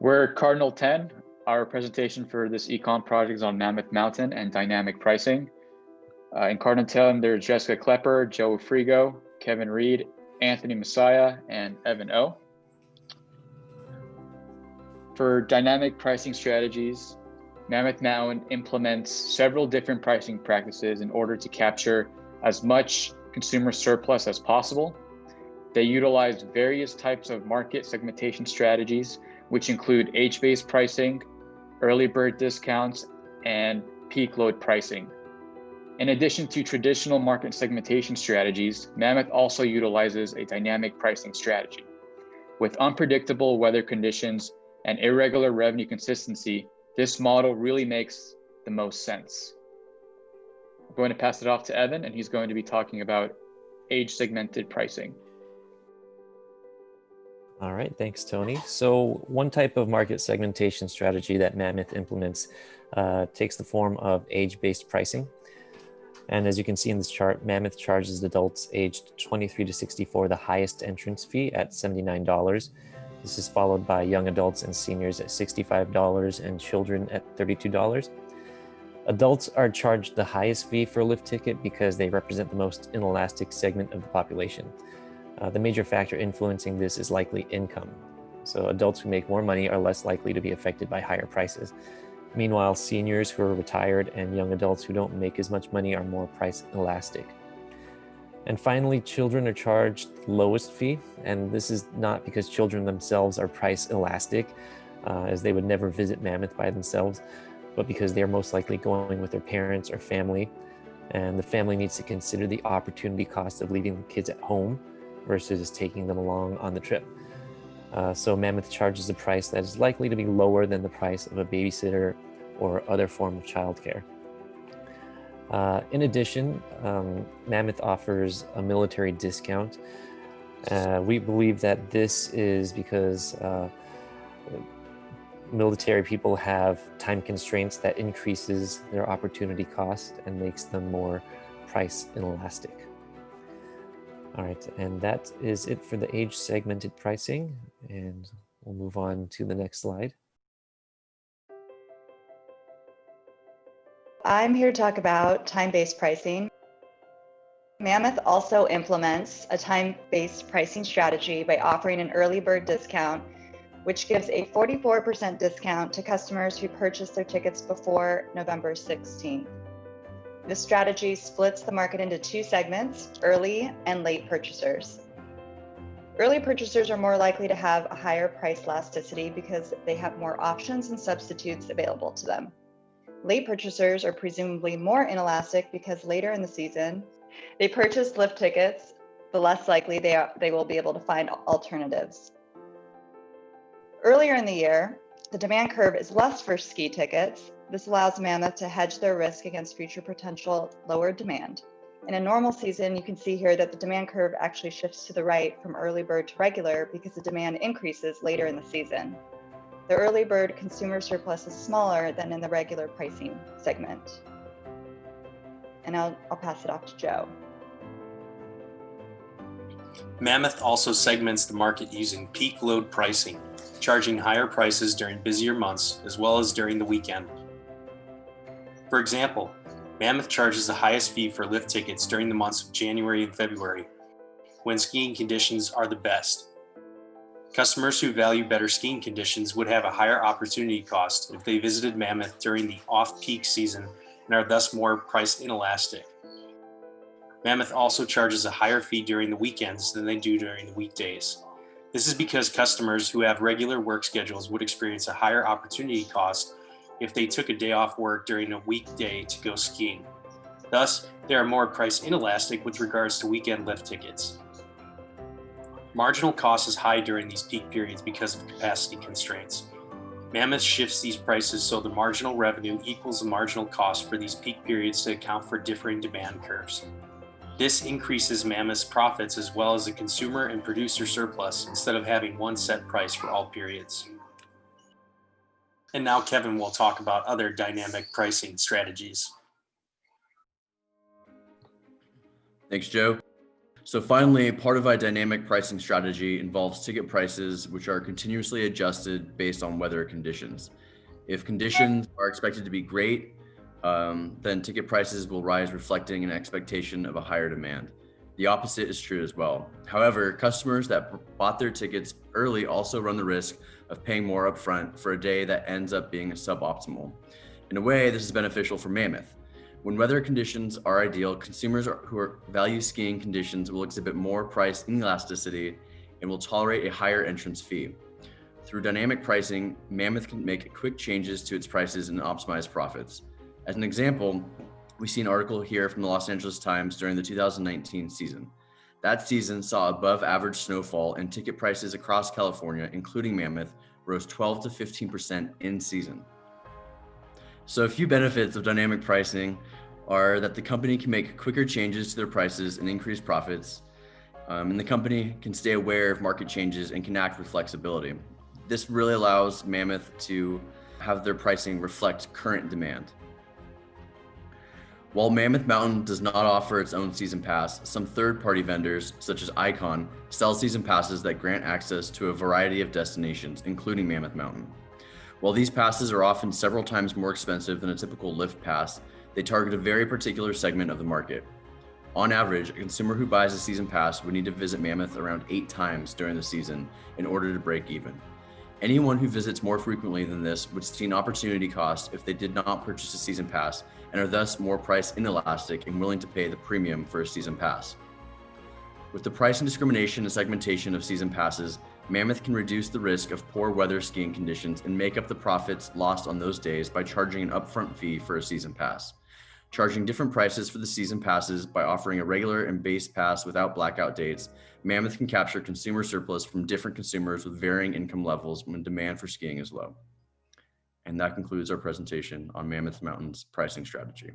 We're Cardinal 10. Our presentation for this econ project is on Mammoth Mountain and dynamic pricing. In Cardinal 10, there's Jessica Klepper, Joe Frigo, Kevin Reed, Anthony Messiah, and Evan O. For dynamic pricing strategies, Mammoth Mountain implements several different pricing practices in order to capture as much consumer surplus as possible. They utilize various types of market segmentation strategies, which include age-based pricing, early bird discounts, and peak load pricing. In addition to traditional market segmentation strategies, Mammoth also utilizes a dynamic pricing strategy. With unpredictable weather conditions and irregular revenue consistency, this model really makes the most sense. I'm going to pass it off to Evan, and he's going to be talking about age-segmented pricing. All right, thanks, Tony. So one type of market segmentation strategy that Mammoth implements takes the form of age-based pricing. And as you can see in this chart, Mammoth charges adults aged 23 to 64 the highest entrance fee at $79. This is followed by young adults and seniors at $65 and children at $32. Adults are charged the highest fee for a lift ticket because they represent the most inelastic segment of the population. The major factor influencing this is likely income. So adults who make more money are less likely to be affected by higher prices. Meanwhile, seniors who are retired and young adults who don't make as much money are more price elastic. And finally, children are charged the lowest fee, and this is not because children themselves are price elastic, as they would never visit Mammoth by themselves, but because they're most likely going with their parents or family, and the family needs to consider the opportunity cost of leaving the kids at home versus taking them along on the trip. So Mammoth charges a price that is likely to be lower than the price of a babysitter or other form of childcare. In addition, Mammoth offers a military discount. We believe that this is because military people have time constraints that increases their opportunity cost and makes them more price inelastic. All right, and that is it for the age segmented pricing, and we'll move on to the next slide. I'm here to talk about time-based pricing. Mammoth also implements a time-based pricing strategy by offering an early bird discount, which gives a 44% discount to customers who purchase their tickets before November 16th. This strategy splits the market into two segments, early and late purchasers. Early purchasers are more likely to have a higher price elasticity because they have more options and substitutes available to them. Late purchasers are presumably more inelastic because later in the season, they purchase lift tickets, the less likely they will be able to find alternatives. Earlier in the year, the demand curve is less for ski tickets. This allows Mammoth to hedge their risk against future potential lower demand. In a normal season, you can see here that the demand curve actually shifts to the right from early bird to regular because the demand increases later in the season. The early bird consumer surplus is smaller than in the regular pricing segment. And I'll pass it off to Joe. Mammoth also segments the market using peak load pricing, charging higher prices during busier months as well as during the weekend. For example, Mammoth charges the highest fee for lift tickets during the months of January and February, when skiing conditions are the best. Customers who value better skiing conditions would have a higher opportunity cost if they visited Mammoth during the off-peak season and are thus more price inelastic. Mammoth also charges a higher fee during the weekends than they do during the weekdays. This is because customers who have regular work schedules would experience a higher opportunity cost if they took a day off work during a weekday to go skiing. Thus, they are more price inelastic with regards to weekend lift tickets. Marginal cost is high during these peak periods because of capacity constraints. Mammoth shifts these prices so the marginal revenue equals the marginal cost for these peak periods to account for differing demand curves. This increases Mammoth's profits as well as the consumer and producer surplus instead of having one set price for all periods. And now Kevin will talk about other dynamic pricing strategies. Thanks, Joe. So finally, part of our dynamic pricing strategy involves ticket prices, which are continuously adjusted based on weather conditions. If conditions are expected to be great, then ticket prices will rise, reflecting an expectation of a higher demand. The opposite is true as well. However, customers that bought their tickets early also run the risk of paying more upfront for a day that ends up being suboptimal. In a way, this is beneficial for Mammoth. When weather conditions are ideal, consumers who value skiing conditions will exhibit more price inelasticity and will tolerate a higher entrance fee. Through dynamic pricing, Mammoth can make quick changes to its prices and optimize profits. As an example, we see an article here from the Los Angeles Times during the 2019 season. That season saw above average snowfall, and ticket prices across California, including Mammoth, rose 12 to 15% in season. So a few benefits of dynamic pricing are that the company can make quicker changes to their prices and increase profits, and the company can stay aware of market changes and can act with flexibility. This really allows Mammoth to have their pricing reflect current demand. While Mammoth Mountain does not offer its own season pass, some third-party vendors, such as ECON, sell season passes that grant access to a variety of destinations, including Mammoth Mountain. While these passes are often several times more expensive than a typical lift pass, they target a very particular segment of the market. On average, a consumer who buys a season pass would need to visit Mammoth around 8 times during the season in order to break even. Anyone who visits more frequently than this would see an opportunity cost if they did not purchase a season pass and are thus more price inelastic and willing to pay the premium for a season pass. With the pricing discrimination and segmentation of season passes, Mammoth can reduce the risk of poor weather skiing conditions and make up the profits lost on those days by charging an upfront fee for a season pass. Charging different prices for the season passes by offering a regular and base pass without blackout dates, Mammoth can capture consumer surplus from different consumers with varying income levels when demand for skiing is low. And that concludes our presentation on Mammoth Mountain's pricing strategy.